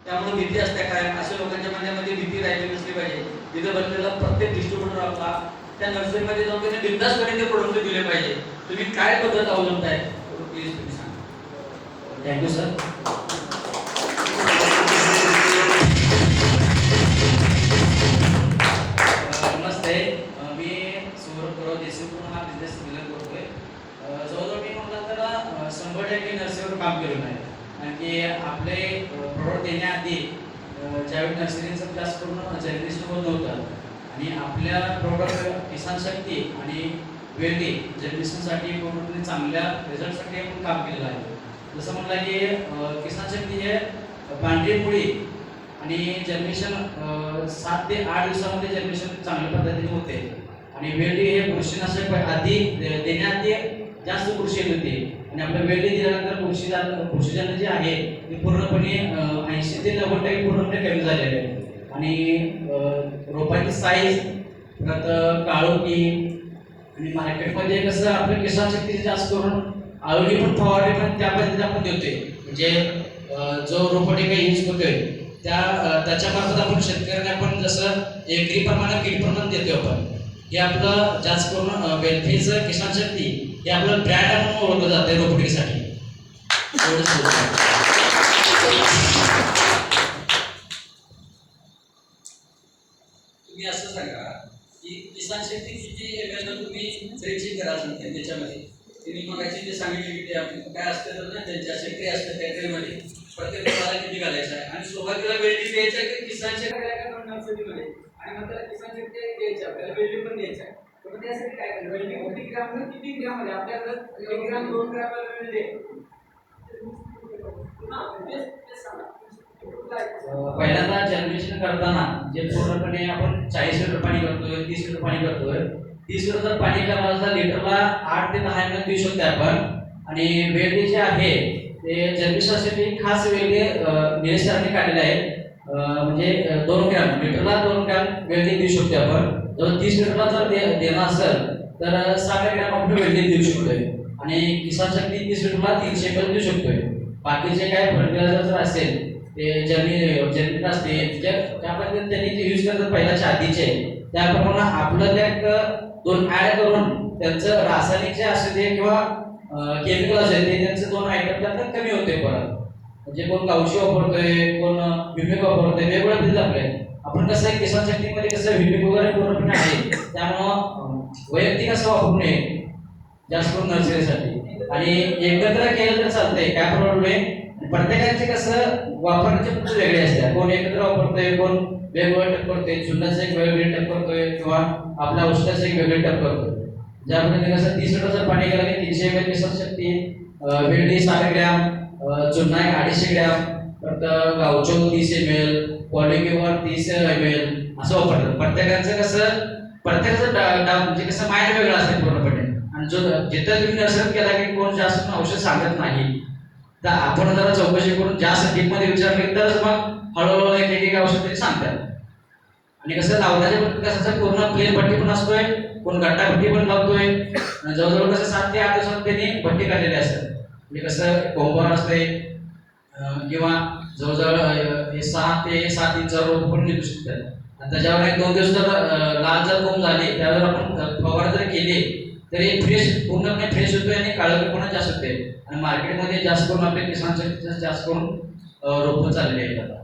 त्यामुळे भीती असते काय, अशा लोकांच्या मनामध्ये भीती राहिली नसली पाहिजे. तिथे बसलेला प्रत्येक डिस्ट्रीब्युटर आपला त्या नर्सरीमध्ये जाऊन त्यांनी बिंदासपणे ते प्रोडक्ट दिले पाहिजे. तुम्ही काय पद्धत अवलंबताय प्लीज तुम्ही सांगा. Thank you sir. नमस्ते, मी सुरत देशपूर्ण हा बिझनेस डीलर करतोय. जवळजवळ मी म्हटलं तर 100% नर्सरीवर काम केलेलं आहे. आणि आपले प्रोडक्ट देण्याआधी ज्यावेळी नर्सरीचं क्लास करून जनरेशन होत नव्हतं आणि आपल्या प्रोडक्ट किसान शक्ती आणि वेल्डी जनरेशनसाठी पूर्णपणे चांगल्या रिझल्टसाठी आपण काम केलेलं आहे. जसं म्हटलं की किसान शक्ती हे पांढरी मुळी आणि जनरेशन 7 ते 8 दिवसामध्ये जनरेशन चांगल्या पद्धतीने होते. आणि वेल्डी हे बुरशीनाशक आधी देण्याआधी जास्त बुरशी येत होती आणि आपल्या वेल्डी दिल्यानंतर बुरशीजन्य जे आहे ते पूर्णपणे 80 ते 90% पूर्णपणे कमी झालेले आहे. आणि रोपांची साईज परत काळोखी आणि मार्केटमध्ये कसं आपलं किसान शक्ती जास्त करून आळवणी पण फवारणी पण त्या पद्धतीने आपण देतोय. म्हणजे जो रोपवाटिका यूज करतोय त्याच्यामार्फत आपण शेतकऱ्यांना आपण जसं एकरी प्रमाणे किट प्रमाण देतोय आपण. हे आपलं जास्त करून बेल्फीचं किसान शक्ती हे आपलं ब्रँड म्हणून ओळखलं जाते रोपवाटिकेसाठी. तुम्ही असं सांगा की किसान शक्ती किती एमएल तुम्ही ड्रेंचिंग करा सांगते त्याच्यामध्ये. त्यांनी मगाशी जे सांगितले की ते काय असतं तर ना त्यांच्या शेती असतं त्या ट्रेमध्ये प्रत्येक रोपाला किती घालायचं आहे आणि सुरुवातीला वेल्डी द्यायचं आहे की किसान शक्ती काय नर्सरीमध्ये आणि नंतर किसान शक्ती द्यायचं आपल्याला वेल्डी पण द्यायचं आहे. तर त्यासाठी काय करायचं, वेल्डी किती ग्राम किती ग्राम मध्ये आपल्याला 1 ग्राम 2 ग्राम वेल्डी पहिल्यांदा जनरेशन करताना जे पूर्णपणे आपण 40 लिटर पाणी करतोय, 30 लिटर पाणी करतोय. 30 लिटर जर पाणी करायला लिटरला 8 ते 10 ml देऊ शकतो आपण. आणि वेल्डी जे आहे ते जनरेशनसाठी खास वेल्डी निलेशरांनी काढलेले आहे. म्हणजे 2 ग्रॅम लिटरला 2 ग्रॅम वेल्डी देऊ शकतो आपण. जर 30 लिटरला जर देणं असेल तर 7 ग्रॅम आपण वेल्डी देऊ शकतोय. आणि किसान शक्ती 30 लिटरला 300 ml देऊ शकतोय. बाकीचे काय फर्टिलायझर जर असेल ते जर्मिनेट असते त्या पद्धतीने त्यांनी जे यूज करतात पहिल्याच्या आधीचे त्याप्रमाणे आपलं त्यात 2 ॲड करून त्यांचं रासायनिक जे असते ते किंवा केमिकल असेल ते त्यांचे 2 आयटम त्यात कमी होते परत. म्हणजे कोण गावशी वापरतोय, कोण विमेक वापरतोय, वेगवेगळ्या पद्धती आपले. आपण कसं आहे किसान शक्तीमध्ये कसं विमेक वगैरे पूर्णपणे आहे त्यामुळं वैयक्तिक असं वापरू नये जास्त करून नर्सरीसाठी. आणि एकत्र केलं तर चालतंय, काय प्रॉब्लेम नाही. प्रत्येकाचे कसं वापरण्याचे पद्धत वेगळे असतात. कोण एकत्र वापरतोय, कोण वेगवेगळं टप करतोय, चुन्नाचं एक वेगवेगळे टप करतोय किंवा आपल्या औषधाचं एक वेगळे टप करतोय. ज्या पद्धतीने कसं 30 लिटर जर पाणी गेलं की 300 ml किसान शक्ती, वेल्डी 7 ग्रॅम, चुन्ना 250 ग्रॅम, परत गावचो 30 ml, पॉलिक्युअर 30 ml असं वापरतात. प्रत्येकाचं कसं म्हणजे कसं माइंड वेगळं असतं पूर्णपणे. आणि जो जिथं तुम्ही नर्सरीत केला की कोण जास्त औषध सांगत नाही तर आपण जरा चौकशी करून जास्त डीपमध्ये विचारले तरच मग हळूहळू एक औषध तरी सांगतात. आणि कसं लावण्याच्या पद्धती कसं पूर्ण प्लेन भट्टी पण असतोय, कोण गट्टा भट्टी पण लावतोय. जवळजवळ कसं 7 ते 8 दिवसात त्यांनी भट्टी काढलेली असतात. म्हणजे कसं कोंबवर असते किंवा जवळजवळ 6 ते 7 इंच रोप पण निघू शकतात. आणि त्याच्यावर 1-2 दिवस जर लाल जर कोंब झाले त्यावर आपण फवारणी जर केली तरी फ्रेश पूर्णपणे फ्रेश होतोय आणि काळोखी पण जास्त होते. आणि मार्केटमध्ये जास्त करून आपले किसान शक्तीचं जास्त करून रोपं चाललेली आहेत आता.